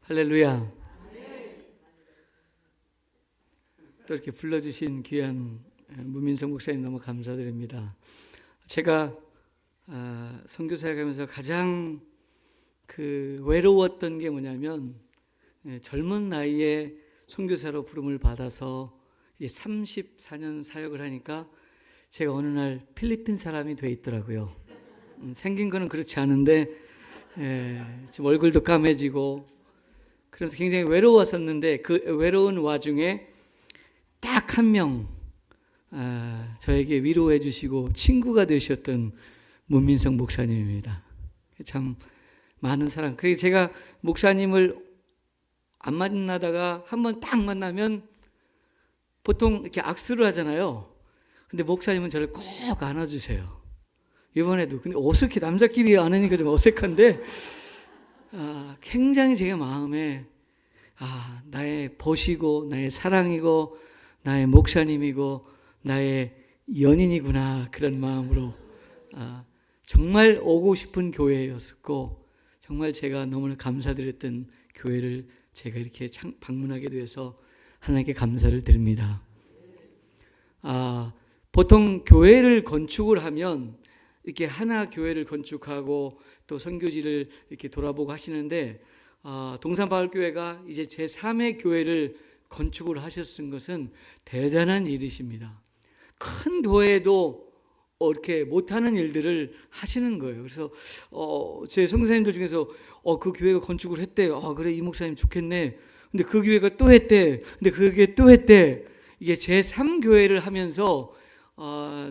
할렐루야. 또 이렇게 불러주신 귀한 문민성 목사님 너무 감사드립니다. 제가 선교사역하면서 가장 외로웠던 게 뭐냐면 젊은 나이에 선교사로 부름을 받아서 이제 34년 사역을 하니까 제가 어느 날 필리핀 사람이 돼 있더라고요. 생긴 거는 그렇지 않은데 지금 얼굴도 까매지고 그래서 굉장히 외로웠었는데 그 외로운 와중에 딱 한 명 저에게 위로해 주시고 친구가 되셨던 문민성 목사님입니다. 참 많은 사랑. 그래서 제가 목사님을 안 만나다가 한번 딱 만나면 보통 이렇게 악수를 하잖아요. 근데 목사님은 저를 꼭 안아주세요. 이번에도. 근데 어색해. 남자끼리 안으니까 좀 어색한데 굉장히 제가 마음에 나의 벗이고 나의 사랑이고 나의 목사님이고 나의 연인이구나 그런 마음으로 정말 오고 싶은 교회였었고 정말 제가 너무나 감사드렸던 교회를 제가 이렇게 방문하게 되어서 하나님께 감사를 드립니다. 보통 교회를 건축을 하면 이렇게 하나 교회를 건축하고 또 선교지를 이렇게 돌아보고 하시는데 동산바울교회가 이제 제3의 교회를 건축을 하셨은 것은 대단한 일이십니다. 큰 교회도 이렇게 못하는 일들을 하시는 거예요. 그래서 제 선교사님들 중에서 그 교회가 건축을 했대. 그래 이 목사님 좋겠네. 근데 그 교회가 또 했대. 근데 그 교회 또 했대. 이게 제3교회를 하면서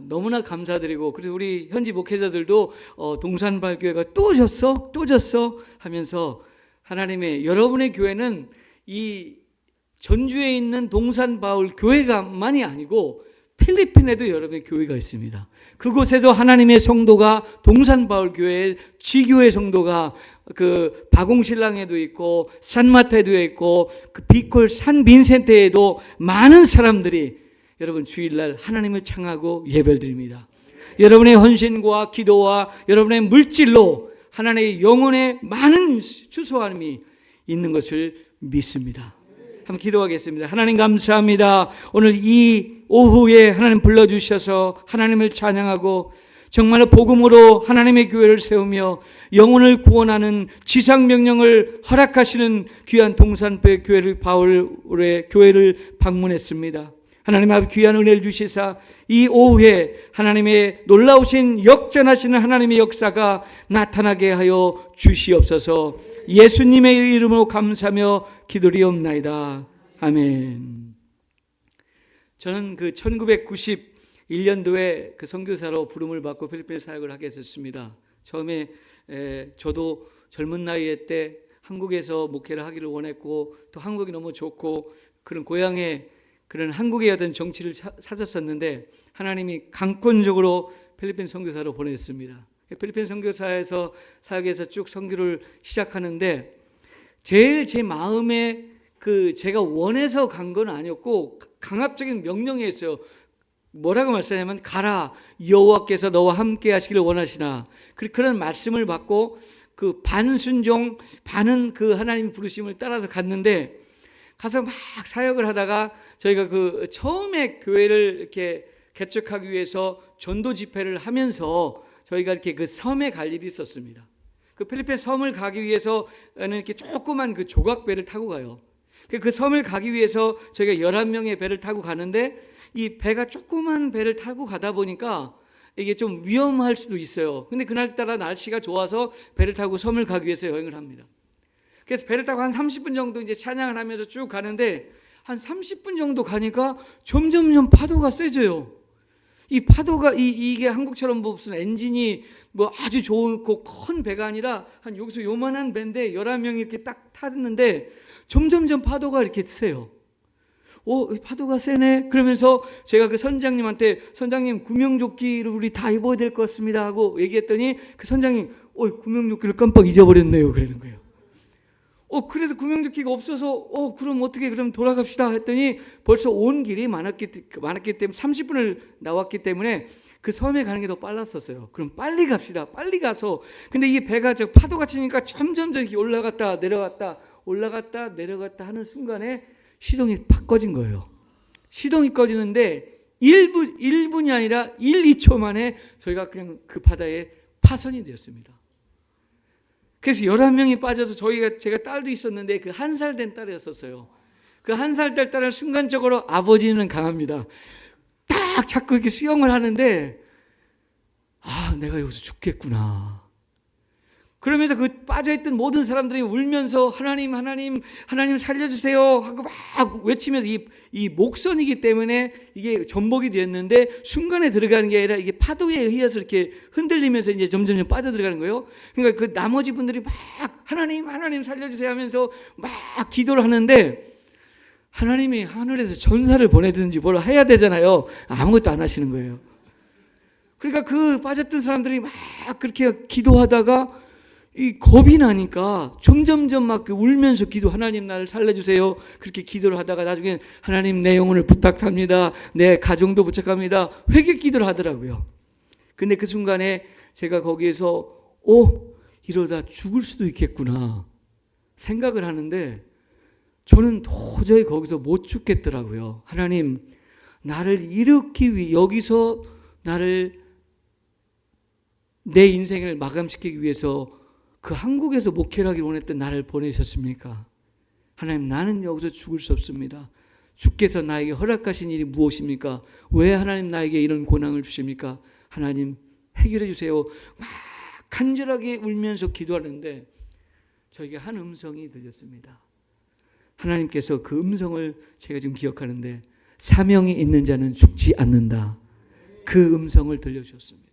너무나 감사드리고 그래서 우리 현지 목회자들도 동산바울교회가 또 졌어 하면서 하나님의 여러분의 교회는 이 전주에 있는 동산바울 교회가만이 아니고 필리핀에도 여러분의 교회가 있습니다. 그곳에도 하나님의 성도가 동산바울 교회 지교회 성도가 그 바공신랑에도 있고 산마태도 있고 그 비콜 산 빈센테에도 많은 사람들이 여러분 주일날 하나님을 창하고 예배를 드립니다. 여러분의 헌신과 기도와 여러분의 물질로 하나님의 영혼에 많은 추수함이 있는 것을 믿습니다. 한번 기도하겠습니다. 하나님 감사합니다. 오늘 이 오후에 하나님 불러주셔서 하나님을 찬양하고 정말로 복음으로 하나님의 교회를 세우며 영혼을 구원하는 지상명령을 허락하시는 귀한 동산배 교회를 바울의 교회를 방문했습니다. 하나님 아버지 귀한 은혜를 주시사 이 오후에 하나님의 놀라우신 역전하시는 하나님의 역사가 나타나게 하여 주시옵소서. 예수님의 이름으로 감사하며 기도리옵나이다. 아멘. 저는 1991년도에 선교사로 부름을 받고 필리핀 사역을 하게 됐습니다. 처음에 저도 젊은 나이에 때 한국에서 목회를 하기를 원했고 또 한국이 너무 좋고 그런 고향에 그런 한국의 어떤 정치를 찾았었는데 하나님이 강권적으로 필리핀 선교사로 보냈습니다. 필리핀 선교사에서 사역에서 쭉 선교를 시작하는데 제일 제 마음에 제가 원해서 간 건 아니었고 강압적인 명령이었어요. 뭐라고 말씀하냐면 가라 여호와께서 너와 함께 하시기를 원하시나 그런 말씀을 받고 반순종 반은 하나님 부르심을 따라서 갔는데 가서 막 사역을 하다가 저희가 처음에 교회를 이렇게 개척하기 위해서 전도 집회를 하면서 저희가 이렇게 섬에 갈 일이 있었습니다. 필리핀 섬을 가기 위해서는 이렇게 조그만 조각배를 타고 가요. 그 섬을 가기 위해서 저희가 11명의 배를 타고 가는데 이 배가 조그만 배를 타고 가다 보니까 이게 좀 위험할 수도 있어요. 근데 그날따라 날씨가 좋아서 배를 타고 섬을 가기 위해서 여행을 합니다. 그래서 배를 타고 한 30분 정도 이제 찬양을 하면서 쭉 가는데 한 30분 정도 가니까 점점점 파도가 세져요. 이 파도가 이게 한국처럼 무슨 엔진이 아주 좋고 큰 배가 아니라 한 여기서 요만한 배인데 11명이 이렇게 딱 탔는데 점점점 파도가 이렇게 세요. 파도가 세네. 그러면서 제가 선장님한테 선장님 구명조끼를 우리 다 입어야 될 것 같습니다 하고 얘기했더니 선장님 구명조끼를 깜빡 잊어버렸네요 그러는 거예요. 그래서 구명조끼가 없어서 그럼 어떻게 그럼 돌아갑시다 했더니 벌써 온 길이 많았기 때문에 30분을 나왔기 때문에 그 섬에 가는 게 더 빨랐었어요. 그럼 빨리 갑시다. 빨리 가서. 근데 이게 배가 저 파도가 치니까 점점 이렇게 올라갔다 내려갔다 하는 순간에 시동이 팍 꺼진 거예요. 시동이 꺼지는데 1분이 아니라 1, 2초 만에 저희가 그냥 그 바다에 파선이 되었습니다. 그래서 11명이 빠져서 제가 딸도 있었는데 그 1살 된 딸이었었어요. 그 1살 된 딸은 순간적으로 아버지는 강합니다. 딱 자꾸 이렇게 수영을 하는데 내가 여기서 죽겠구나. 그러면서 그 빠져있던 모든 사람들이 울면서 하나님 살려주세요 하고 막 외치면서 이 목선이기 때문에 이게 전복이 되었는데 순간에 들어가는 게 아니라 이게 파도에 의해서 이렇게 흔들리면서 이제 점점 빠져 들어가는 거예요. 그러니까 그 나머지 분들이 막 하나님 살려주세요 하면서 막 기도를 하는데 하나님이 하늘에서 전사를 보내든지 뭘 해야 되잖아요. 아무것도 안 하시는 거예요. 그러니까 그 빠졌던 사람들이 막 그렇게 기도하다가 이 겁이 나니까 점점점 막 울면서 하나님 나를 살려주세요. 그렇게 기도를 하다가 나중에 하나님 내 영혼을 부탁합니다. 내 가정도 부탁합니다. 회개 기도를 하더라고요. 근데 그 순간에 제가 거기에서 이러다 죽을 수도 있겠구나 생각을 하는데 저는 도저히 거기서 못 죽겠더라고요. 하나님 나를 일으키기 위해 여기서 나를 내 인생을 마감시키기 위해서 그 한국에서 목회를 하기를 원했던 나를 보내셨습니까? 하나님 나는 여기서 죽을 수 없습니다. 주께서 나에게 허락하신 일이 무엇입니까? 왜 하나님 나에게 이런 고난을 주십니까? 하나님 해결해 주세요. 막 간절하게 울면서 기도하는데 저에게 한 음성이 들렸습니다. 하나님께서 그 음성을 제가 지금 기억하는데 사명이 있는 자는 죽지 않는다. 그 음성을 들려주셨습니다.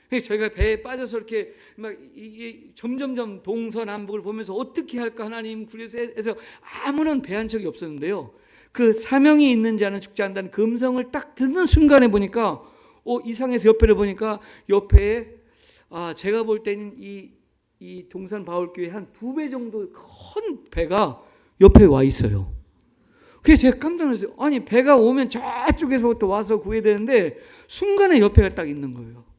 저희가 배에 빠져서 이렇게 막 이게 점점점 동서남북을 보면서 어떻게 할까 하나님 그래서 아무런 배한 적이 없었는데요. 그 사명이 있는 자는 죽지 않는다는 그 음성을 딱 듣는 순간에 보니까 이상해서 옆에를 보니까 옆에 제가 볼 때는 이 동산 바울교회 한 2배 정도 큰 배가 옆에 와 있어요. 그래서 제가 깜짝 놀랐어요. 아니 배가 오면 저쪽에서부터 와서 구해야 되는데 순간에 옆에가 딱 있는 거예요.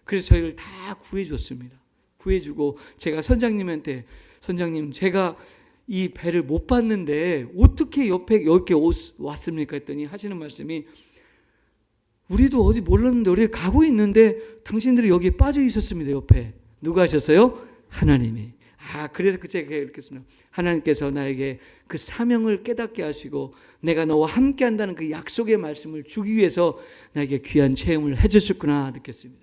그래서 저희를 다 구해줬습니다. 구해주고 제가 선장님한테 선장님 제가 이 배를 못 봤는데 어떻게 옆에 이렇게 왔습니까? 했더니 하시는 말씀이 우리도 어디 몰랐는데 우리 가고 있는데 당신들이 여기에 빠져 있었습니다. 옆에 누가 하셨어요? 하나님이. 그래서 제가 이렇게 했습니다. 하나님께서 나에게 그 사명을 깨닫게 하시고 내가 너와 함께 한다는 그 약속의 말씀을 주기 위해서 나에게 귀한 체험을 해주셨구나 느꼈습니다.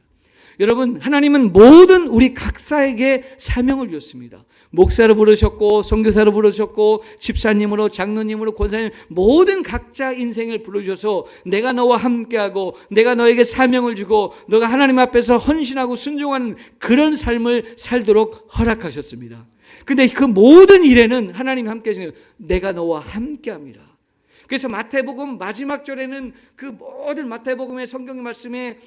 여러분 하나님은 모든 우리 각사에게 사명을 주었습니다. 목사로 부르셨고 선교사로 부르셨고 집사님으로 장로님으로 권사님 모든 각자 인생을 불러주셔서 내가 너와 함께하고 내가 너에게 사명을 주고 너가 하나님 앞에서 헌신하고 순종하는 그런 삶을 살도록 허락하셨습니다. 근데 그 모든 일에는 하나님이 함께 하시는 내가 너와 함께합니다. 그래서 마태복음 마지막 절에는 그 모든 마태복음의 성경 말씀에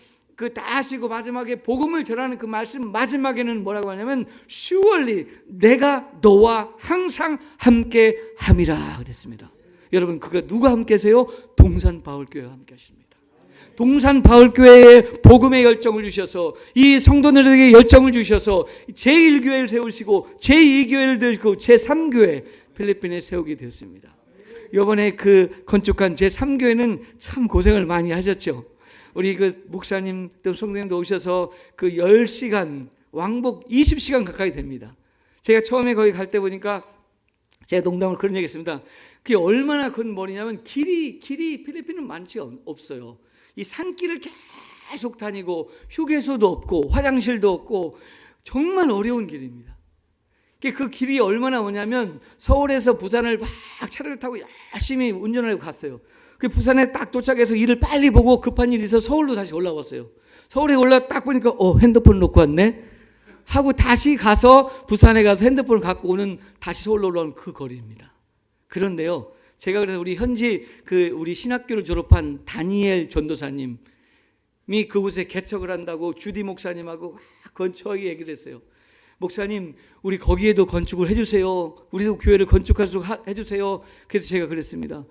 다 하시고 마지막에 복음을 전하는 그 말씀 마지막에는 뭐라고 하냐면 surely 내가 너와 항상 함께 함이라 그랬습니다. 여러분 그가 누가 함께 하세요? 동산 바울교회와 함께 하십니다. 동산 바울교회에 복음의 열정을 주셔서 이 성도들에게 열정을 주셔서 제1교회를 세우시고 제2교회를 들고 제3교회 필리핀에 세우게 되었습니다. 이번에 그 건축한 제3교회는 참 고생을 많이 하셨죠. 우리 그 목사님 또 성도님도 오셔서 그 10시간 왕복 20시간 가까이 됩니다. 제가 처음에 거기 갈 때 보니까 제가 농담으로 그런 얘기 했습니다. 그게 얼마나 큰 머리냐면 길이 필리핀은 많지 없어요. 이 산길을 계속 다니고 휴게소도 없고 화장실도 없고 정말 어려운 길입니다. 그 길이 얼마나 오냐면 서울에서 부산을 막 차를 타고 열심히 운전을 하고 갔어요. 그 부산에 딱 도착해서 일을 빨리 보고 급한 일이 있어서 서울로 다시 올라왔어요. 서울에 올라 딱 보니까 핸드폰 놓고 왔네 하고 다시 가서 부산에 가서 핸드폰을 갖고 오는 다시 서울로 올라오는 그 거리입니다. 그런데요 제가 그래서 우리 현지 우리 신학교를 졸업한 다니엘 전도사님이 그곳에 개척을 한다고 주디 목사님하고 막 건축하게 얘기를 했어요. 목사님 우리 거기에도 건축을 해주세요. 우리도 교회를 건축할 수 해주세요. 그래서 제가 그랬습니다.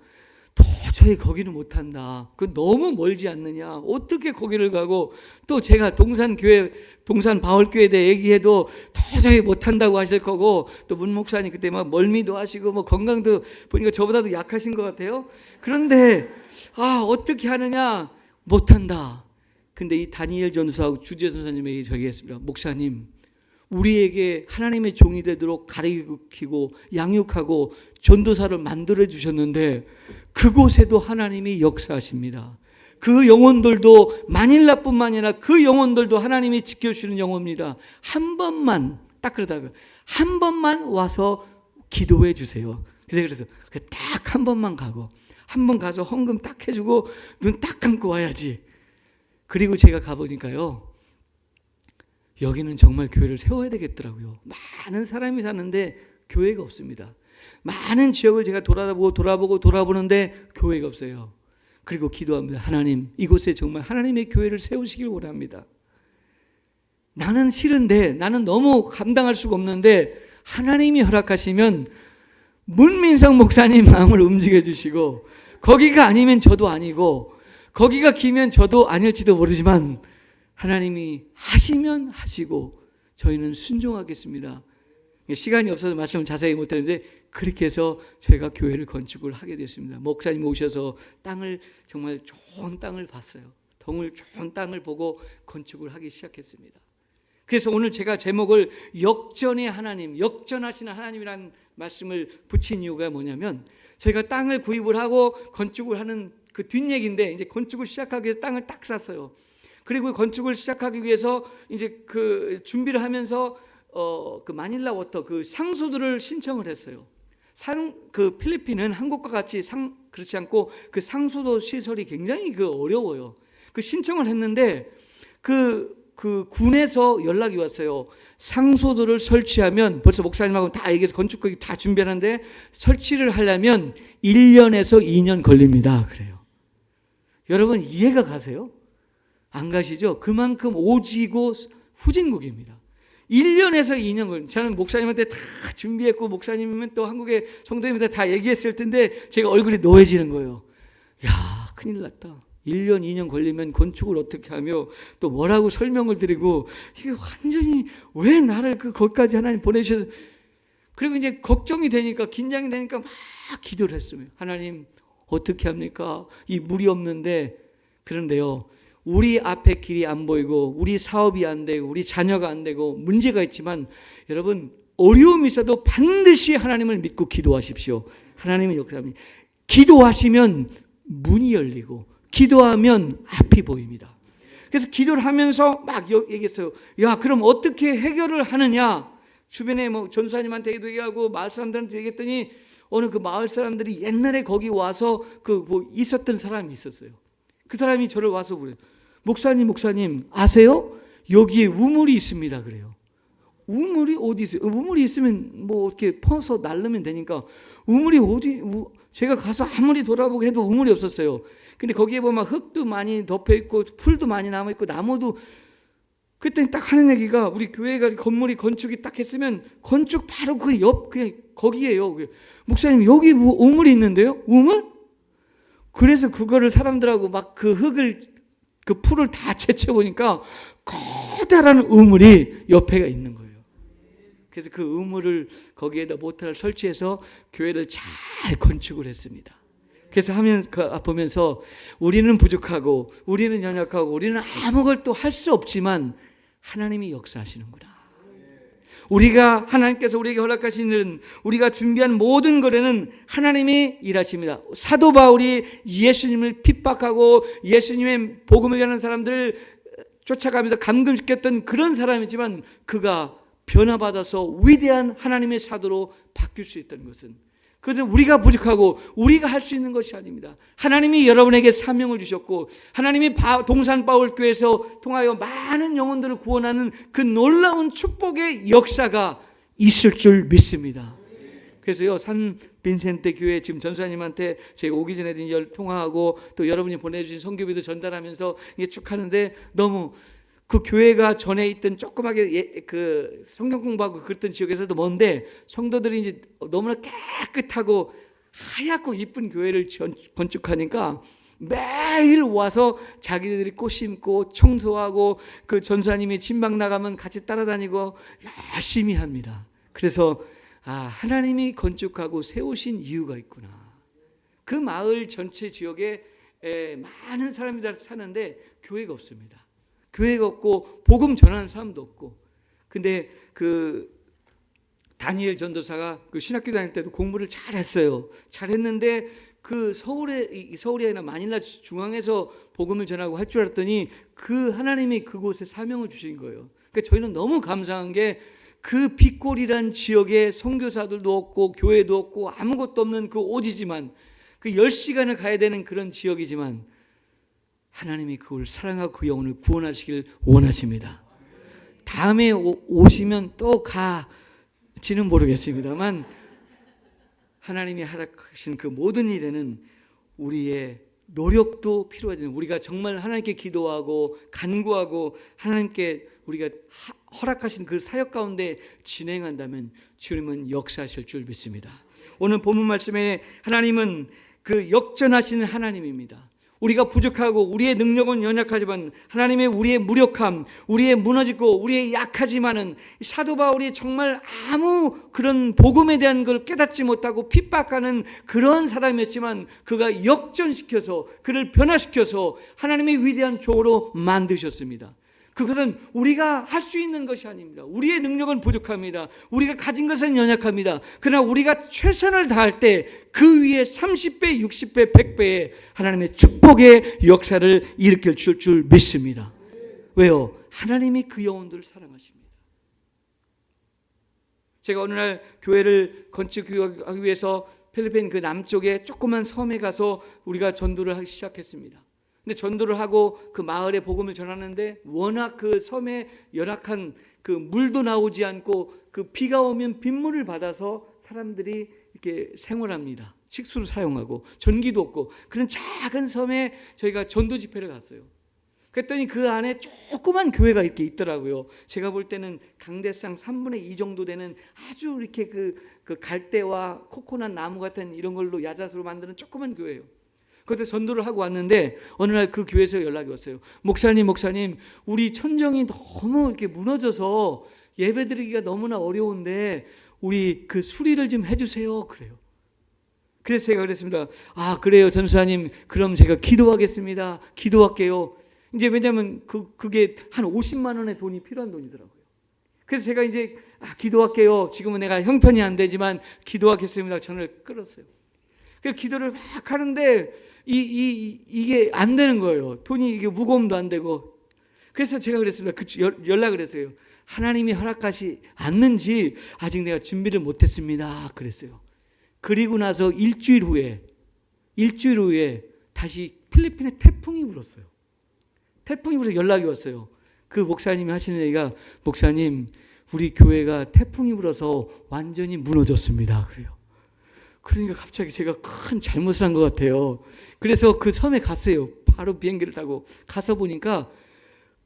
도저히 거기는 못한다. 그 너무 멀지 않느냐. 어떻게 거기를 가고, 또 제가 동산 바울교회에 대해 얘기해도 도저히 못한다고 하실 거고, 또 문 목사님 그때 막 멀미도 하시고 뭐 건강도 보니까 저보다도 약하신 것 같아요. 그런데 어떻게 하느냐. 못한다. 근데 이 다니엘 전도사하고 주재 전사님에게 저기 했습니다. 목사님, 우리에게 하나님의 종이 되도록 가르치고 양육하고 전도사를 만들어 주셨는데 그곳에도 하나님이 역사하십니다. 그 영혼들도 마닐라뿐만 아니라 그 영혼들도 하나님이 지켜주시는 영혼입니다. 한 번만, 딱 그러다가 한 번만 와서 기도해 주세요. 그래서 딱 한 번만 가고, 한 번 가서 헌금 딱 해주고 눈 딱 감고 와야지. 그리고 제가 가보니까요, 여기는 정말 교회를 세워야 되겠더라고요. 많은 사람이 사는데 교회가 없습니다. 많은 지역을 제가 돌아보는데 교회가 없어요. 그리고 기도합니다. 하나님, 이곳에 정말 하나님의 교회를 세우시길 원합니다. 나는 싫은데, 나는 너무 감당할 수가 없는데 하나님이 허락하시면 문민성 목사님 마음을 움직여 주시고, 거기가 아니면 저도 아니고, 거기가 기면 저도 아닐지도 모르지만 하나님이 하시면 하시고 저희는 순종하겠습니다. 시간이 없어서 말씀을 자세히 못했는데 그렇게 해서 제가 교회를 건축을 하게 됐습니다. 목사님 오셔서 땅을, 정말 좋은 땅을 봤어요. 좋은 땅을 보고 건축을 하기 시작했습니다. 그래서 오늘 제가 제목을 역전의 하나님, 역전하시는 하나님이라는 말씀을 붙인 이유가 뭐냐면, 저희가 땅을 구입을 하고 건축을 하는 그 뒷얘기인데, 이제 건축을 시작하기 위해서 땅을 딱 샀어요. 그리고 건축을 시작하기 위해서 이제 그 준비를 하면서 그 마닐라 워터 그 상수도를 신청을 했어요. 그 필리핀은 한국과 같이 그렇지 않고 그 상수도 시설이 굉장히 어려워요. 그 신청을 했는데 그 군에서 연락이 왔어요. 상수도를 설치하면, 벌써 목사님하고 다 얘기해서 건축까지 다 준비하는데 설치를 하려면 1년에서 2년 걸립니다. 그래요. 여러분 이해가 가세요? 안 가시죠? 그만큼 오지고 후진국입니다. 1년에서 2년 걸립니다. 저는 목사님한테 다 준비했고, 목사님은 또 한국의 성도님한테 다 얘기했을 텐데 제가 얼굴이 노해지는 거예요. 야, 큰일 났다. 1년, 2년 걸리면 건축을 어떻게 하며 또 뭐라고 설명을 드리고, 이게 완전히 왜 나를 거기까지 하나님 보내주셔서. 그리고 이제 걱정이 되니까, 긴장이 되니까 막 기도를 했습니다. 하나님 어떻게 합니까? 이 물이 없는데. 그런데요, 우리 앞에 길이 안 보이고 우리 사업이 안 되고 우리 자녀가 안 되고 문제가 있지만, 여러분 어려움이 있어도 반드시 하나님을 믿고 기도하십시오. 하나님은 역사합니다. 기도하시면 문이 열리고 기도하면 앞이 보입니다. 그래서 기도를 하면서 막 얘기했어요. 야, 그럼 어떻게 해결을 하느냐? 주변에 뭐 전사님한테 얘기하고 마을 사람들한테 얘기했더니, 어느 그 마을 사람들이 옛날에 거기 와서 있었던 사람이 있었어요. 그 사람이 저를 와서 그래요. 목사님 아세요? 여기에 우물이 있습니다. 그래요. 우물이 어디 있어요? 우물이 있으면 뭐 이렇게 퍼서 날르면 되니까. 우물이 어디? 제가 가서 아무리 돌아보고 해도 우물이 없었어요. 근데 거기에 보면 흙도 많이 덮여 있고 풀도 많이 남아 있고 나무도. 그때 딱 하는 얘기가, 우리 교회가 건물이 건축이 딱 했으면 건축 바로 그 옆 그냥 거기에요. 목사님 여기 우물이 있는데요? 우물? 그래서 그거를 사람들하고 막 그 흙을, 그 풀을 다 채쳐보니까 커다란 우물이 옆에가 있는 거예요. 그래서 그 우물을 거기에다 모터를 설치해서 교회를 잘 건축을 했습니다. 그래서 보면서 우리는 부족하고 우리는 연약하고 우리는 아무것도 할 수 없지만 하나님이 역사하시는구나. 하나님께서 우리에게 허락하시는, 우리가 준비한 모든 거래는 하나님이 일하십니다. 사도 바울이 예수님을 핍박하고 예수님의 복음을 전하는 사람들을 쫓아가면서 감금시켰던 그런 사람이지만, 그가 변화받아서 위대한 하나님의 사도로 바뀔 수 있다는 것은, 그것은 우리가 부족하고 우리가 할 수 있는 것이 아닙니다. 하나님이 여러분에게 사명을 주셨고, 하나님이 동산 바울교회에서 통하여 많은 영혼들을 구원하는 그 놀라운 축복의 역사가 있을 줄 믿습니다. 그래서요, 산 빈센테 교회 지금 전사님한테 제가 오기 전에도 통화하고 또 여러분이 보내주신 선교비도 전달하면서 이게 쭉 하는데, 너무 그 교회가 전에 있던 조그맣게 그 성경 공부하고 그랬던 지역에서도 먼데, 성도들이 이제 너무나 깨끗하고 하얗고 이쁜 교회를 건축하니까 매일 와서 자기들이 꽃 심고 청소하고 그 전사님이 진방 나가면 같이 따라다니고 열심히 합니다. 그래서 하나님이 건축하고 세우신 이유가 있구나. 그 마을 전체 지역에 많은 사람들이 사는데 교회가 없습니다. 교회가 없고 복음 전하는 사람도 없고. 근데 그 다니엘 전도사가 그 신학교 다닐 때도 공부를 잘했어요. 잘했는데 그 서울이 아니라 마닐라 중앙에서 복음을 전하고 할 줄 알았더니 그 하나님이 그곳에 사명을 주신 거예요. 그러니까 저희는 너무 감사한 게 그 빛골이란 지역에 선교사들도 없고 교회도 없고 아무것도 없는 그 오지지만 그 10시간을 가야 되는 그런 지역이지만 하나님이 그걸 사랑하고 그 영혼을 구원하시길 원하십니다. 다음에 오시면 또 가지는 모르겠습니다만 하나님이 허락하신 그 모든 일에는 우리의 노력도 필요하죠. 우리가 정말 하나님께 기도하고 간구하고 하나님께 우리가 허락하신 그 사역 가운데 진행한다면 주님은 역사하실 줄 믿습니다. 오늘 본문 말씀에 하나님은 그 역전하시는 하나님입니다. 우리가 부족하고 우리의 능력은 연약하지만 하나님의 우리의 무력함, 우리의 무너지고 우리의 약하지만은 사도 바울이 정말 아무 그런 복음에 대한 걸 깨닫지 못하고 핍박하는 그런 사람이었지만 그가 역전시켜서 그를 변화시켜서 하나님의 위대한 종으로 만드셨습니다. 그것은 우리가 할 수 있는 것이 아닙니다. 우리의 능력은 부족합니다. 우리가 가진 것은 연약합니다. 그러나 우리가 최선을 다할 때 그 위에 30배, 60배, 100배의 하나님의 축복의 역사를 일으킬 줄 믿습니다. 왜요? 하나님이 그 영혼들을 사랑하십니다. 제가 어느 날 교회를 건축하기 위해서 필리핀 그 남쪽에 조그만 섬에 가서 우리가 전도를 하기 시작했습니다. 근데 전도를 하고 그 마을에 복음을 전하는데 워낙 그 섬에 열악한 그 물도 나오지 않고 그 비가 오면 빗물을 받아서 사람들이 이렇게 생활합니다. 식수를 사용하고 전기도 없고 그런 작은 섬에 저희가 전도 집회를 갔어요. 그랬더니 그 안에 조그만 교회가 이렇게 있더라고요. 제가 볼 때는 강대상 3분의 2 정도 되는 아주 이렇게 그 갈대와 코코넛 나무 같은 이런 걸로 야자수로 만드는 조그만 교회예요. 그래서 전도를 하고 왔는데 어느 날 그 교회에서 연락이 왔어요. 목사님, 우리 천정이 너무 이렇게 무너져서 예배드리기가 너무나 어려운데 우리 그 수리를 좀 해주세요. 그래요. 그래서 제가 그랬습니다. 그래요, 전수사님. 그럼 제가 기도하겠습니다. 기도할게요. 이제 왜냐하면 그게 한 50만 원의 돈이 필요한 돈이더라고요. 그래서 제가 이제 기도할게요. 지금은 내가 형편이 안 되지만 기도하겠습니다. 전화를 끌었어요. 그 기도를 막 하는데 이게 안 되는 거예요. 돈이 이게 무거움도 안 되고. 그래서 제가 그랬습니다. 연락을 했어요. 하나님이 허락하지 않는지 아직 내가 준비를 못했습니다. 그랬어요. 그리고 나서 일주일 후에 다시 필리핀에 태풍이 불었어요. 태풍이 불어서 연락이 왔어요. 그 목사님이 하시는 얘기가 목사님 우리 교회가 태풍이 불어서 완전히 무너졌습니다. 그래요. 그러니까 갑자기 제가 큰 잘못을 한 것 같아요. 그래서 그 섬에 갔어요. 바로 비행기를 타고 가서 보니까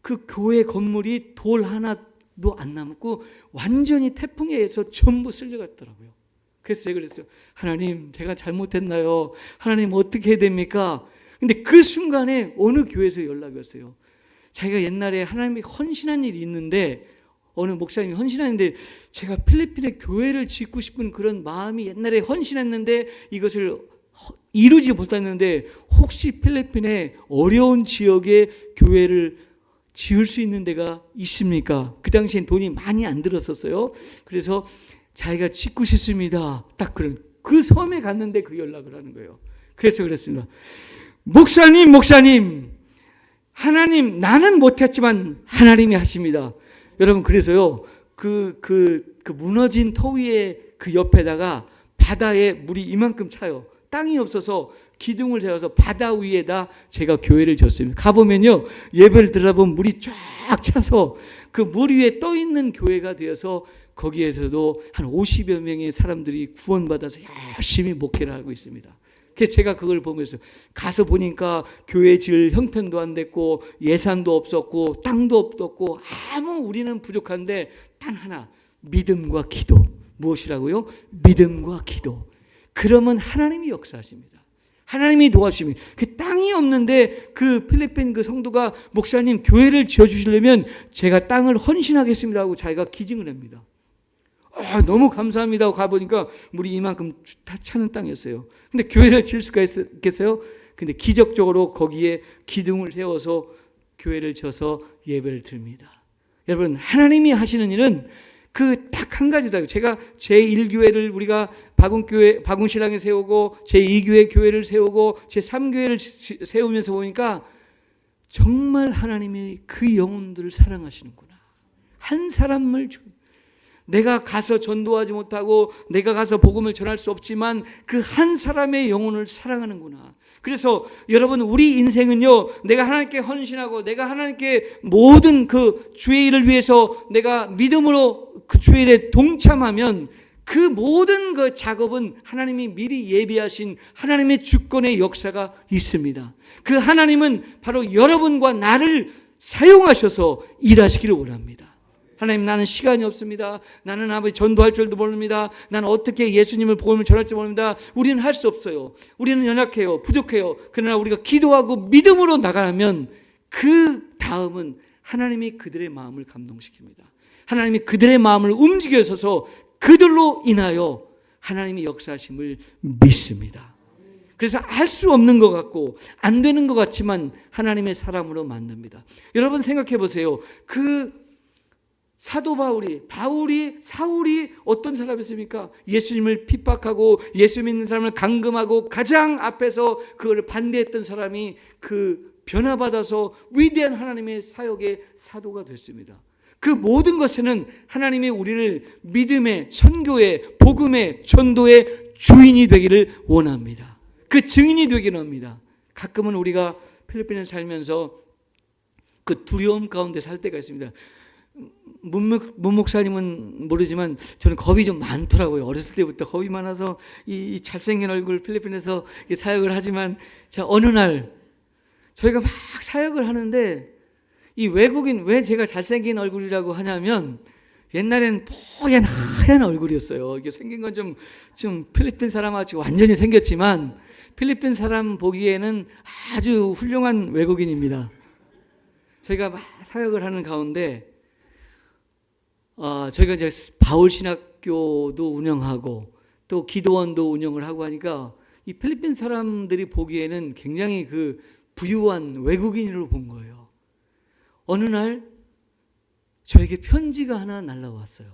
그 교회 건물이 돌 하나도 안 남고 완전히 태풍에 의해서 전부 쓸려갔더라고요. 그래서 제가 그랬어요. 하나님 제가 잘못했나요? 하나님 어떻게 해야 됩니까? 근데 그 순간에 어느 교회에서 연락이 왔어요. 자기가 옛날에 하나님이 헌신한 일이 있는데 어느 목사님이 헌신했는데 제가 필리핀에 교회를 짓고 싶은 그런 마음이 옛날에 헌신했는데 이것을 이루지 못했는데 혹시 필리핀에 어려운 지역에 교회를 지을 수 있는 데가 있습니까? 그 당시엔 돈이 많이 안 들었었어요. 그래서 자기가 짓고 싶습니다. 딱 그 섬에 갔는데 그 연락을 하는 거예요. 그래서 그랬습니다. 목사님 하나님 나는 못했지만 하나님이 하십니다. 여러분 그래서요 그 무너진 터 위에 그 옆에다가 바다에 물이 이만큼 차요. 땅이 없어서 기둥을 세워서 바다 위에다 제가 교회를 졌습니다. 가보면요 예배를 들어보면 물이 쫙 차서 그 물 위에 떠 있는 교회가 되어서 거기에서도 한 50여 명의 사람들이 구원받아서 열심히 목회를 하고 있습니다. 그래서 제가 그걸 보면서 가서 보니까 교회 지을 형편도 안 됐고 예산도 없었고 땅도 없었고 아무 우리는 부족한데 단 하나 믿음과 기도. 무엇이라고요? 믿음과 기도. 그러면 하나님이 역사하십니다. 하나님이 도와주십니다. 그 땅이 없는데 그 필리핀 그 성도가 목사님 교회를 지어주시려면 제가 땅을 헌신하겠습니다 하고 자기가 기증을 합니다. 너무 감사합니다 하고 가보니까 물이 이만큼 다 차는 땅이었어요. 근데 교회를 지을 수가 있겠어요? 근데 기적적으로 거기에 기둥을 세워서 교회를 지어서 예배를 드립니다. 여러분, 하나님이 하시는 일은 그 딱 한 가지다. 제가 제1교회를 우리가 박운신앙에 세우고 제2교회 교회를 세우고 제3교회를 세우면서 보니까 정말 하나님이 그 영혼들을 사랑하시는구나. 한 사람을 내가 가서 전도하지 못하고 내가 가서 복음을 전할 수 없지만 그 한 사람의 영혼을 사랑하는구나. 그래서 여러분, 우리 인생은요, 내가 하나님께 헌신하고 내가 하나님께 모든 그 주의 일을 위해서 내가 믿음으로 그 주의 일에 동참하면 그 모든 그 작업은 하나님이 미리 예비하신 하나님의 주권의 역사가 있습니다. 그 하나님은 바로 여러분과 나를 사용하셔서 일하시기를 원합니다. 하나님, 나는 시간이 없습니다. 나는 아버지 전도할 줄도 모릅니다. 나는 어떻게 예수님을 복음을 전할지 모릅니다. 우리는 할 수 없어요. 우리는 연약해요. 부족해요. 그러나 우리가 기도하고 믿음으로 나가면 그 다음은 하나님이 그들의 마음을 감동시킵니다. 하나님이 그들의 마음을 움직여서서 그들로 인하여 하나님이 역사하심을 믿습니다. 그래서 할 수 없는 것 같고 안 되는 것 같지만 하나님의 사람으로 만듭니다. 여러분 생각해 보세요. 그 사도 사울이 어떤 사람이었습니까? 예수님을 핍박하고 예수 믿는 사람을 감금하고 가장 앞에서 그걸 반대했던 사람이 그 변화받아서 위대한 하나님의 사역의 사도가 됐습니다. 그 모든 것에는 하나님이 우리를 믿음의, 선교의, 복음의, 전도의 주인이 되기를 원합니다. 그 증인이 되기를 합니다. 가끔은 우리가 필리핀에 살면서 그 두려움 가운데 살 때가 있습니다. 문 목사님은 모르지만 저는 겁이 좀 많더라고요. 어렸을 때부터 겁이 많아서 이 잘생긴 얼굴 필리핀에서 사역을 하지만 자, 어느 날 저희가 막 사역을 하는데 이 외국인, 왜 제가 잘생긴 얼굴이라고 하냐면 옛날엔 뽀얀 하얀 얼굴이었어요. 이게 생긴 건 좀 필리핀 사람같이 완전히 생겼지만 필리핀 사람 보기에는 아주 훌륭한 외국인입니다. 저희가 막 사역을 하는 가운데 저희가 이제 바울 신학교도 운영하고 또 기도원도 운영을 하고 하니까 이 필리핀 사람들이 보기에는 굉장히 그 부유한 외국인으로 본 거예요. 어느 날 저에게 편지가 하나 날라왔어요.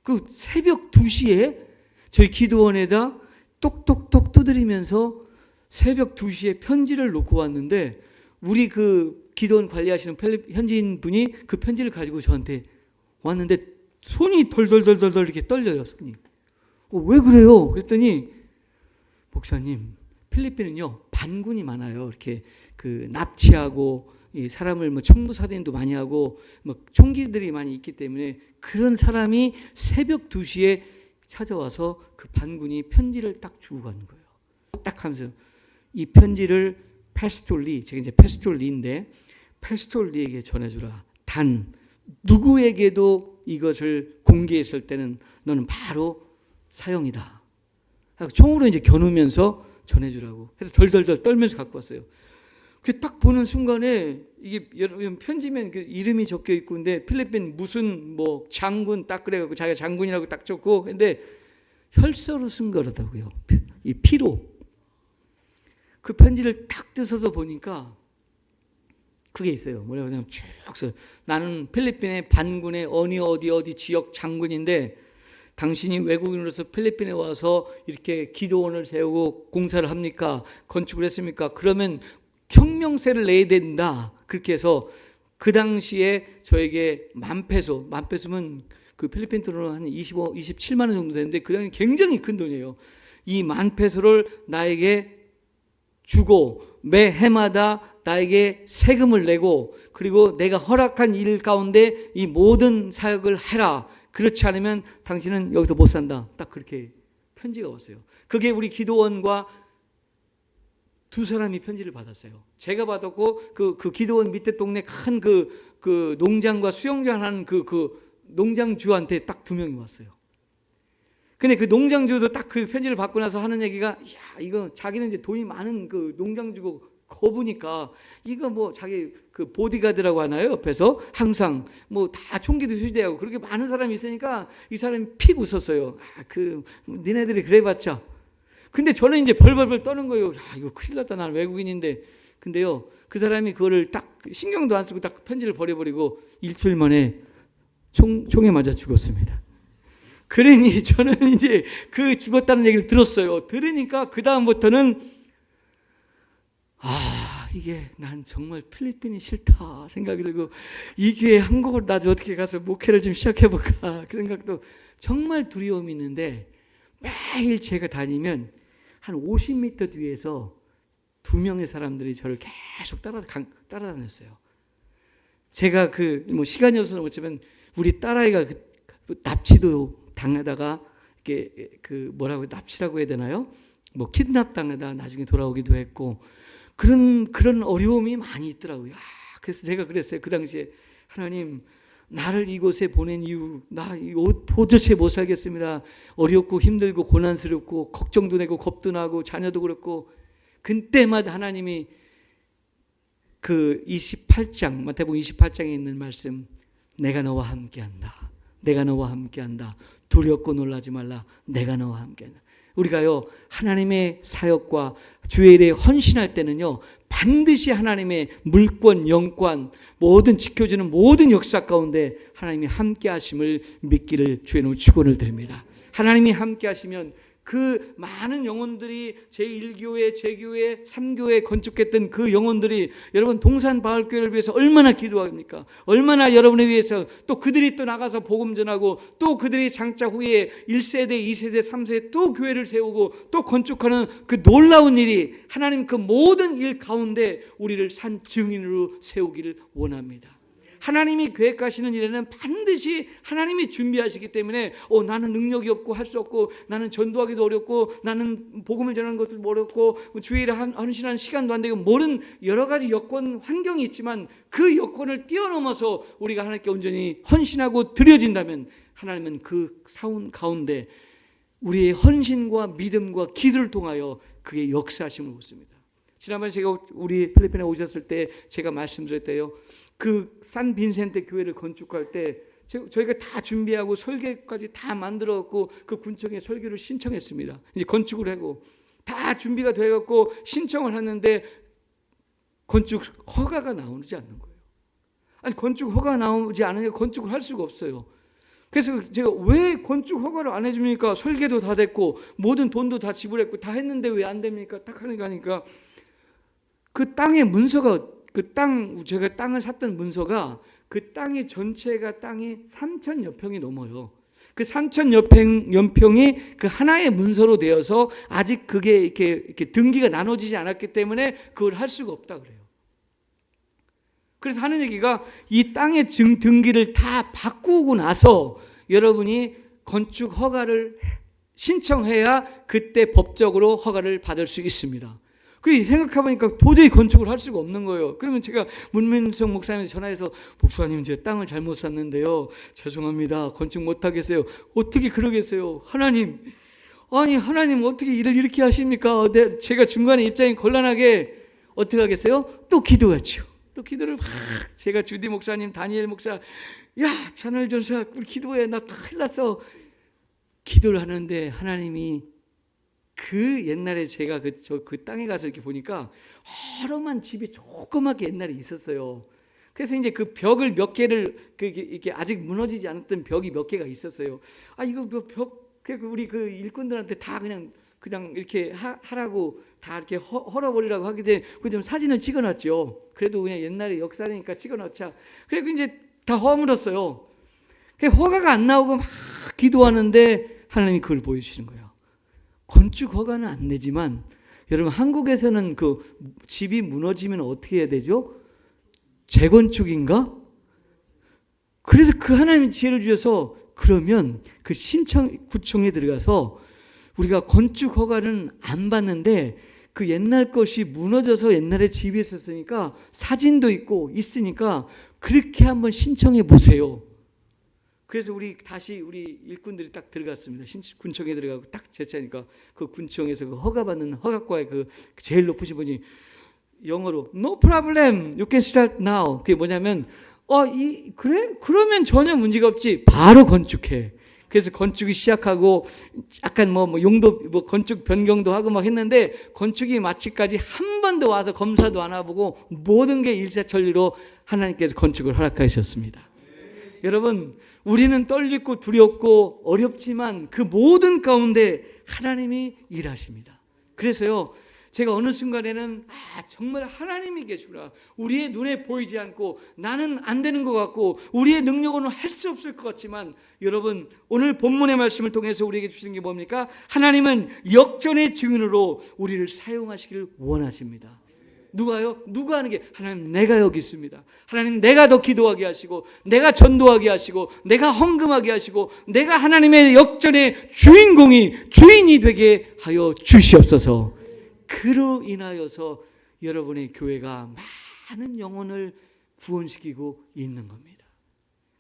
그 새벽 2시에 저희 기도원에다 똑똑똑 두드리면서 새벽 2시에 편지를 놓고 왔는데 우리 그 기도원 관리하시는 현지인 분이 그 편지를 가지고 저한테 왔는데 손이 덜덜덜덜 이렇게 떨려요. 손이. 왜 그래요? 그랬더니 목사님, 필리핀은요 반군이 많아요. 이렇게 그 납치하고 이 사람을 뭐 청부사대도 많이 하고 뭐 총기들이 많이 있기 때문에 그런 사람이 새벽 2시에 찾아와서 그 반군이 편지를 딱 주고 가는 거예요. 딱 하면서 이 편지를 패스톨리, 제가 이제 패스톨리인데 패스톨리에게 전해주라. 단 누구에게도 이것을 공개했을 때는 너는 바로 사형이다. 총으로 이제 겨누면서 전해주라고. 그래서 덜덜덜 떨면서 갖고 왔어요. 그 딱 보는 순간에 이게 여러분 편지면 그 이름이 적혀 있고 근데 필리핀 무슨 뭐 장군 딱 그래갖고 자기가 장군이라고 딱 적고 근데 혈서로 쓴 거라고요. 이 피로. 그 편지를 딱 뜯어서 보니까 그게 있어요. 뭐라고 하냐면 쭉 써. 나는 필리핀의 반군의 어디 지역 장군인데 당신이 외국인으로서 필리핀에 와서 이렇게 기도원을 세우고 공사를 합니까? 건축을 했습니까? 그러면 형명세를 내야 된다. 그렇게 해서 그 당시에 저에게 만페소면 그 필리핀 돈으로 한 27만 원 정도 되는데 그 당시 굉장히 큰 돈이에요. 이 만페소를 나에게 주고 매 해마다 나에게 세금을 내고 그리고 내가 허락한 일 가운데 이 모든 사역을 해라. 그렇지 않으면 당신은 여기서 못 산다. 딱 그렇게 편지가 왔어요. 그게 우리 기도원과 두 사람이 편지를 받았어요. 제가 받았고 그 기도원 밑에 동네 큰 그 농장과 수영장 하는 그 농장주한테 딱 2명이 왔어요. 근데 그 농장주도 딱 그 편지를 받고 나서 하는 얘기가, 야, 이거 자기는 이제 돈이 많은 그 농장주고 거부니까 이거 뭐 자기 그 보디가드라고 하나요? 옆에서 항상 뭐 다 총기도 휴대하고 그렇게 많은 사람이 있으니까 이 사람이 픽 웃었어요. 그 니네들이 그래봤자. 근데 저는 이제 벌벌벌 떠는 거예요. 야, 이거 큰일 났다. 나는 외국인인데. 근데요, 그 사람이 그거를 딱 신경도 안 쓰고 딱 편지를 버려버리고 일주일 만에 총에 맞아 죽었습니다. 그러니 저는 이제 그 죽었다는 얘기를 들었어요. 들으니까 그 다음부터는 이게 난 정말 필리핀이 싫다 생각이 들고, 이 기회에 한국을 나도 어떻게 가서 목회를 좀 시작해볼까 그 생각도 정말 두려움이 있는데, 매일 제가 다니면 한 50m 뒤에서 2명의 사람들이 저를 계속 따라다녔어요. 제가 뭐 시간이 없어서 못하면 우리 딸아이가 납치도 당하다가 이게 납치라고 해야 되나요? 뭐 키드납 당하다 나중에 돌아오기도 했고, 그런 어려움이 많이 있더라고요. 그래서 제가 그랬어요. 그 당시에, 하나님, 나를 이곳에 보낸 이유, 나 도저히 못 살겠습니다. 어렵고 힘들고 고난스럽고 걱정도 되고 겁도 나고 자녀도 그렇고. 그때마다 하나님이 그 28장, 마태복음 28장에 있는 말씀, 내가 너와 함께한다. 내가 너와 함께한다. 두렵고 놀라지 말라. 내가 너와 함께한다. 우리가요, 하나님의 사역과 주의 일에 헌신할 때는요, 반드시 하나님의 물권, 영권, 모든 지켜주는 모든 역사 가운데 하나님이 함께 하심을 믿기를 주의 이름으로 축원을 드립니다. 하나님이 함께 하시면 그 많은 영혼들이 제1교회, 제 교회, 3교회 건축했던 그 영혼들이 여러분 동산바울교회를 위해서 얼마나 기도합니까? 얼마나 여러분을 위해서 또 그들이 또 나가서 복음 전하고 또 그들이 장차 후에 1세대, 2세대, 3세대 또 교회를 세우고 또 건축하는 그 놀라운 일이, 하나님 그 모든 일 가운데 우리를 산 증인으로 세우기를 원합니다. 하나님이 계획하시는 일에는 반드시 하나님이 준비하시기 때문에 나는 능력이 없고 할 수 없고, 나는 전도하기도 어렵고, 나는 복음을 전하는 것도 어렵고, 주일에 헌신하는 시간도 안 되고, 모든 여러 가지 여건 환경이 있지만 그 여건을 뛰어넘어서 우리가 하나님께 온전히 헌신하고 드려진다면 하나님은 그 사운 가운데 우리의 헌신과 믿음과 기도를 통하여 그의 역사하심을 보습니다. 지난번에 제가 우리 필리핀에 오셨을 때 제가 말씀드렸대요. 그 산 빈센테 교회를 건축할 때 저희가 다 준비하고 설계까지 다 만들어갖고 그 군청에 설계를 신청했습니다. 이제 건축을 하고 다 준비가 돼갖고 신청을 했는데 건축 허가가 나오지 않는 거예요. 아니, 건축 허가가 나오지 않으니까 건축을 할 수가 없어요. 그래서 제가 왜 건축 허가를 안 해줍니까? 설계도 다 됐고 모든 돈도 다 지불했고 다 했는데 왜 안 됩니까? 딱 하니까 그 땅의 문서가, 제가 땅을 샀던 문서가 그 땅의 전체가 땅이 3,000여 평이 넘어요. 그 3,000여 평이 그 하나의 문서로 되어서 아직 그게 이렇게 등기가 나눠지지 않았기 때문에 그걸 할 수가 없다 그래요. 그래서 하는 얘기가 이 땅의 등기를 다 바꾸고 나서 여러분이 건축 허가를 신청해야 그때 법적으로 허가를 받을 수 있습니다. 그 생각해보니까 도저히 건축을 할 수가 없는 거예요. 그러면 제가 문민성 목사님한테 전화해서, 목사님, 제가 땅을 잘못 샀는데요, 죄송합니다, 건축 못하겠어요. 어떻게 그러겠어요? 하나님, 아니 하나님 어떻게 일을 이렇게 하십니까? 제가 중간에 입장이 곤란하게 어떻게 하겠어요? 또 기도했죠. 또 기도를 막, 제가 주디 목사님, 다니엘 목사, 야 찬월 전사 우리 기도해, 나 큰일 났어. 기도를 하는데 하나님이 그 옛날에 제가 그 땅에 가서 이렇게 보니까 허름한 집이 조그맣게 옛날에 있었어요. 그래서 이제 그 벽을 몇 개를 이렇게 아직 무너지지 않았던 벽이 몇 개가 있었어요. 이거 벽, 우리 그 일꾼들한테 다 그냥 이렇게 하라고 다 이렇게 헐어버리라고 하기 전에 그 좀 사진을 찍어놨죠. 그래도 그냥 옛날에 역사니까 찍어놓자. 그리고 이제 다 허물었어요. 허가가 안 나오고 막 기도하는데 하나님이 그걸 보여주시는 거예요. 건축 허가는 안 내지만 여러분, 한국에서는 그 집이 무너지면 어떻게 해야 되죠? 재건축인가? 그래서 그 하나님의 지혜를 주셔서, 그러면 그 구청에 들어가서 우리가 건축 허가는 안 받는데 그 옛날 것이 무너져서 옛날에 집이 있었으니까 사진도 있고 있으니까 그렇게 한번 신청해 보세요. 그래서 다시 우리 일꾼들이 딱 들어갔습니다. 군청에 들어가고 딱 제차니까 그 군청에서 그 허가받는 허가과의 그 제일 높으신 분이 영어로 No problem, you can start now. 그게 뭐냐면 그래? 그러면 전혀 문제가 없지. 바로 건축해. 그래서 건축이 시작하고 약간 용도 건축 변경도 하고 막 했는데 건축이 마치까지 한 번도 와서 검사도 안 해보고 모든 게 일사천리로 하나님께서 건축을 허락하셨습니다. 여러분, 우리는 떨리고 두렵고 어렵지만 그 모든 가운데 하나님이 일하십니다. 그래서요, 제가 어느 순간에는 정말 하나님이 계시구나. 우리의 눈에 보이지 않고 나는 안 되는 것 같고 우리의 능력으로는 할 수 없을 것 같지만, 여러분, 오늘 본문의 말씀을 통해서 우리에게 주신 게 뭡니까? 하나님은 역전의 증인으로 우리를 사용하시길 원하십니다. 누가요? 누가 하는 게? 하나님, 내가 여기 있습니다. 하나님, 내가 더 기도하게 하시고 내가 전도하게 하시고 내가 헌금하게 하시고 내가 하나님의 역전의 주인이 되게 하여 주시옵소서. 그로 인하여서 여러분의 교회가 많은 영혼을 구원시키고 있는 겁니다.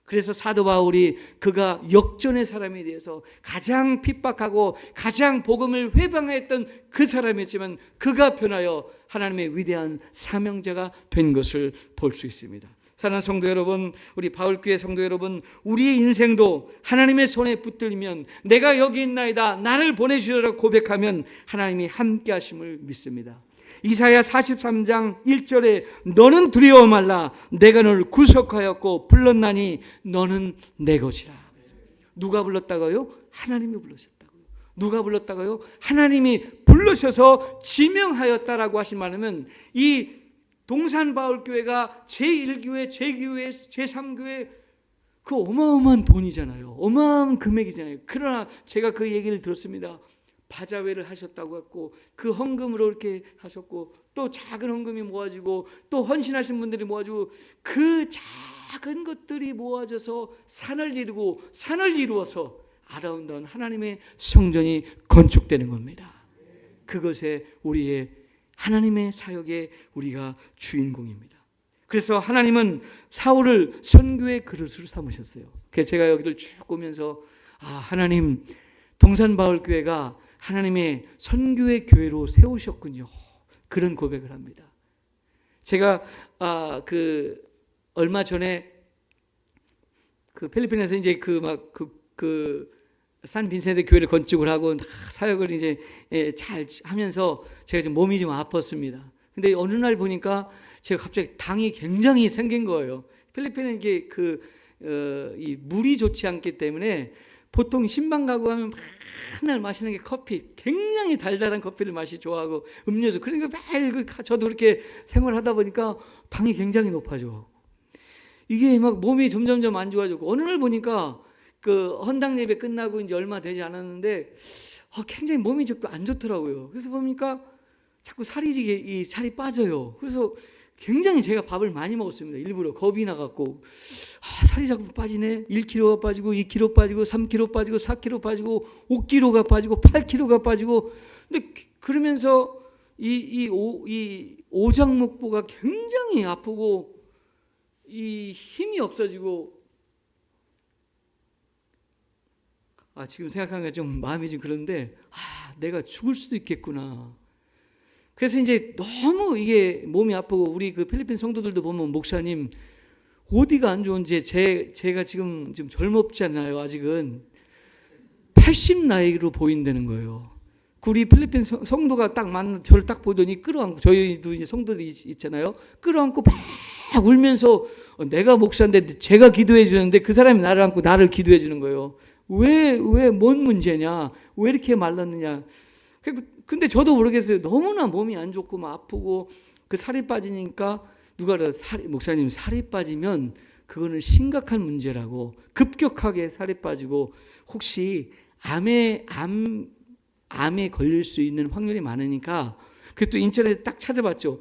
그래서 사도 바울이 그가 역전의 사람에 대해서 가장 핍박하고 가장 복음을 회방했던 그 사람이었지만 그가 변하여 하나님의 위대한 사명자가 된 것을 볼 수 있습니다. 사랑하는 성도 여러분, 우리 바울교회 성도 여러분, 우리의 인생도 하나님의 손에 붙들면 내가 여기 있나이다, 나를 보내주시라 고백하면 하나님이 함께 하심을 믿습니다. 이사야 43장 1절에 너는 두려워 말라, 내가 너를 구속하였고 불렀나니 너는 내 것이라. 누가 불렀다고요? 하나님이 불러셨다고요. 누가 불렀다고요? 하나님이 불러셔서 지명하였다라고 하신 말은, 이 동산바울교회가 제1교회, 제2교회, 제3교회 그 어마어마한 돈이잖아요. 어마어마한 금액이잖아요. 그러나 제가 그 얘기를 들었습니다. 바자회를 하셨다고 했고 그 헌금으로 이렇게 하셨고 또 작은 헌금이 모아지고 또 헌신하신 분들이 모아지고 그 작은 것들이 모아져서 산을 이루어서 아름다운 하나님의 성전이 건축되는 겁니다. 그것에 우리의 하나님의 사역에 우리가 주인공입니다. 그래서 하나님은 사울을 선교의 그릇으로 삼으셨어요. 그래서 제가 여기를 쭉 보면서 하나님, 동산바울교회가 하나님의 선교의 교회로 세우셨군요. 그런 고백을 합니다. 제가 얼마 전에 그 필리핀에서 이제 산 빈센트 교회를 건축을 하고 사역을 이제 잘 하면서 제가 좀 몸이 좀 아팠습니다. 근데 어느 날 보니까 제가 갑자기 당이 굉장히 생긴 거예요. 필리핀은 이게 이 물이 좋지 않기 때문에 보통 신방 가고 하면 맨날 마시는 게 커피, 굉장히 달달한 커피를 마시 좋아하고 음료수. 그러니까 매일 저도 그렇게 생활하다 보니까 당이 굉장히 높아져. 이게 막 몸이 점점점 안 좋아지고 어느 날 보니까 그 헌당 예배 끝나고 이제 얼마 되지 않았는데 굉장히 몸이 자꾸 안 좋더라고요. 그래서 보니까 자꾸 살이 빠져요. 그래서 굉장히 제가 밥을 많이 먹었습니다. 일부러 겁이 나갖고 살이 자꾸 빠지네. 1kg가 빠지고 2kg 빠지고 3kg 빠지고 4kg 빠지고 5kg가 빠지고 8kg가 빠지고. 근데 그러면서 이 오장목부가 굉장히 아프고 이 힘이 없어지고 지금 생각하니까 좀 마음이 좀 그런데 내가 죽을 수도 있겠구나. 그래서 이제 너무 이게 몸이 아프고 우리 그 필리핀 성도들도 보면 목사님 어디가 안 좋은지 제가 지금 좀 젊었잖아요. 아직은 80 나이로 보인다는 거예요. 우리 필리핀 성도가 저를 딱 보더니 끌어안고, 저희도 이제 성도들이 있잖아요. 끌어안고 막 울면서 내가 목사인데 제가 기도해 주는데 그 사람이 나를 안고 나를 기도해 주는 거예요. 왜 뭔 문제냐? 왜 이렇게 말랐느냐? 근데 저도 모르겠어요. 너무나 몸이 안 좋고 막 아프고 그 살이 빠지니까 누가 목사님 살이 빠지면 그거는 심각한 문제라고, 급격하게 살이 빠지고 혹시 암에 걸릴 수 있는 확률이 많으니까. 그래서 또 인터넷에 딱 찾아봤죠.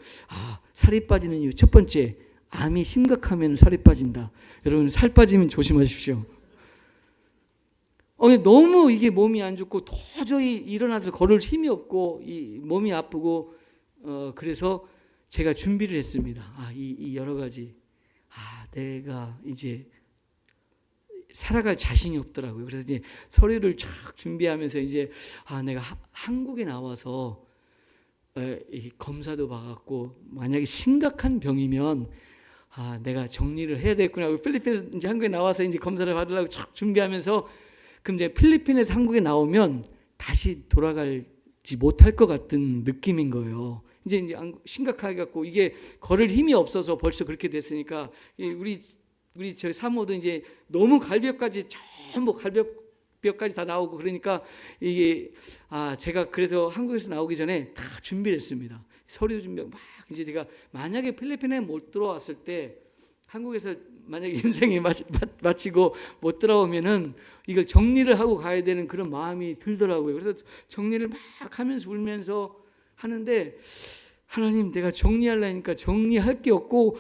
살이 빠지는 이유 첫 번째, 암이 심각하면 살이 빠진다. 여러분 살 빠지면 조심하십시오. 너무 이게 몸이 안 좋고 도저히 일어나서 걸을 힘이 없고 이 몸이 아프고 그래서 제가 준비를 했습니다. 이 여러 가지 내가 이제 살아갈 자신이 없더라고요. 그래서 이제 서류를 쫙 준비하면서 이제 내가 한국에 나와서 이 검사도 받았고 만약에 심각한 병이면 내가 정리를 해야 되겠구나 하고 필리핀에서 이제 한국에 나와서 이제 검사를 받으려고 쫙 준비하면서 그럼 이제 필리핀에서 한국에 나오면 다시 돌아가지 못할 것 같은 느낌인 거예요. 이제 심각하게 갖고 이게 걸을 힘이 없어서 벌써 그렇게 됐으니까 우리 저희 사모도 이제 너무 갈비뼈까지 전부 갈비뼈까지 다 나오고 그러니까 이게 제가 그래서 한국에서 나오기 전에 다 준비를 했습니다. 서류 준비 막 이제 제가 만약에 필리핀에 못 들어왔을 때 한국에서 만약에 인생이 마치고 못 들어오면은 이걸 정리를 하고 가야 되는 그런 마음이 들더라고요. 그래서 정리를 막 하면서 울면서 하는데 하나님 내가 정리하려니까 정리할 게 없고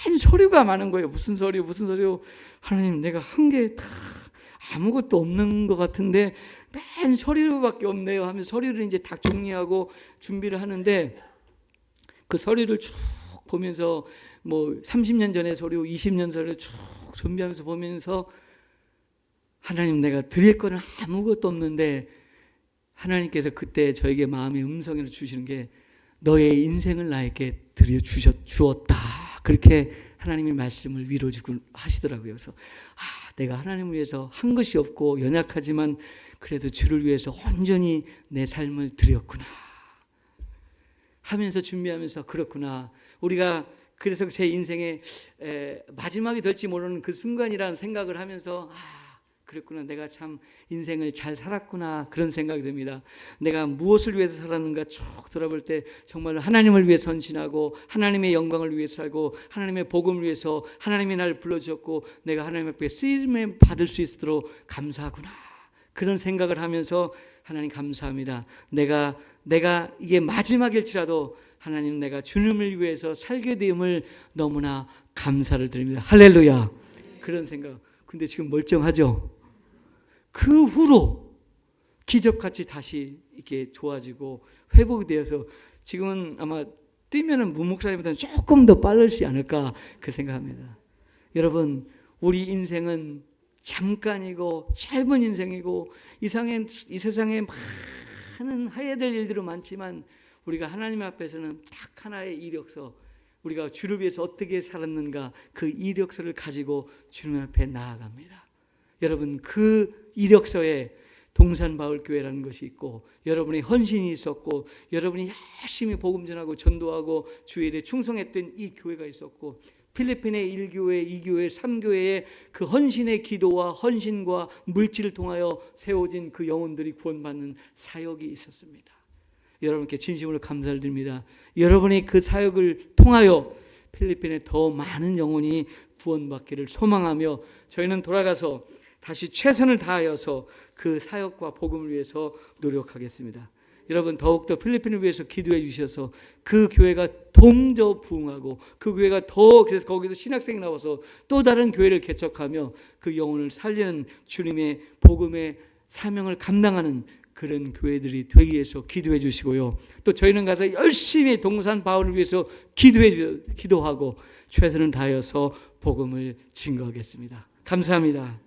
맨 서류가 많은 거예요. 무슨 서류 하나님 내가 한 게 다 아무것도 없는 것 같은데 맨 서류밖에 없네요 하면서 서류를 이제 다 정리하고 준비를 하는데 그 서류를 쭉 보면서 뭐 30년 전의 서류 20년 전에 쭉 준비하면서 보면서 하나님 내가 드릴 거는 아무것도 없는데 하나님께서 그때 저에게 마음의 음성을 주시는 게 너의 인생을 나에게 주었다. 그렇게 하나님의 말씀을 위로주고 하시더라고요. 그래서 내가 하나님을 위해서 한 것이 없고 연약하지만 그래도 주를 위해서 온전히 내 삶을 드렸구나 하면서 준비하면서 그렇구나. 우리가 그래서 제 인생의 마지막이 될지 모르는 그 순간이라는 생각을 하면서 그랬구나. 내가 참 인생을 잘 살았구나. 그런 생각이 듭니다. 내가 무엇을 위해서 살았는가 쭉 돌아볼 때 정말 하나님을 위해 헌신하고 하나님의 영광을 위해 살고 하나님의 복음을 위해서 하나님이 나를 불러주셨고 내가 하나님 앞에 쓰임을 받을 수 있도록 감사하구나. 그런 생각을 하면서 하나님 감사합니다. 내가 이게 마지막일지라도 하나님 내가 주님을 위해서 살게 됨을 너무나 감사를 드립니다. 할렐루야. 그런 생각. 근데 지금 멀쩡하죠? 그 후로 기적같이 다시 이렇게 좋아지고 회복이 되어서 지금은 아마 뛰면은 문 목사님보다는 조금 더 빠르지 않을까 그 생각합니다. 여러분 우리 인생은 잠깐이고 짧은 인생이고 이 세상에 많은 해야 될 일들은 많지만 우리가 하나님 앞에서는 딱 하나의 이력서 우리가 주를 위해서 어떻게 살았는가 그 이력서를 가지고 주님 앞에 나아갑니다. 여러분 그 이력서에 동산바울교회라는 것이 있고 여러분의 헌신이 있었고 여러분이 열심히 복음 전하고 전도하고 주의 일에 충성했던 이 교회가 있었고 필리핀의 1교회, 2교회, 3교회의 그 헌신의 기도와 헌신과 물질을 통하여 세워진 그 영혼들이 구원받는 사역이 있었습니다. 여러분께 진심으로 감사를 드립니다. 여러분의 그 사역을 통하여 필리핀에 더 많은 영혼이 구원받기를 소망하며 저희는 돌아가서 다시 최선을 다하여서 그 사역과 복음을 위해서 노력하겠습니다. 여러분 더욱더 필리핀을 위해서 기도해 주셔서 그 교회가 더 부흥하고 그 교회가 더 그래서 거기서 신학생이 나와서 또 다른 교회를 개척하며 그 영혼을 살리는 주님의 복음의 사명을 감당하는 그런 교회들이 되기 위해서 기도해 주시고요. 또 저희는 가서 열심히 동산 바울을 위해서 기도하고 최선을 다하여서 복음을 증거하겠습니다. 감사합니다.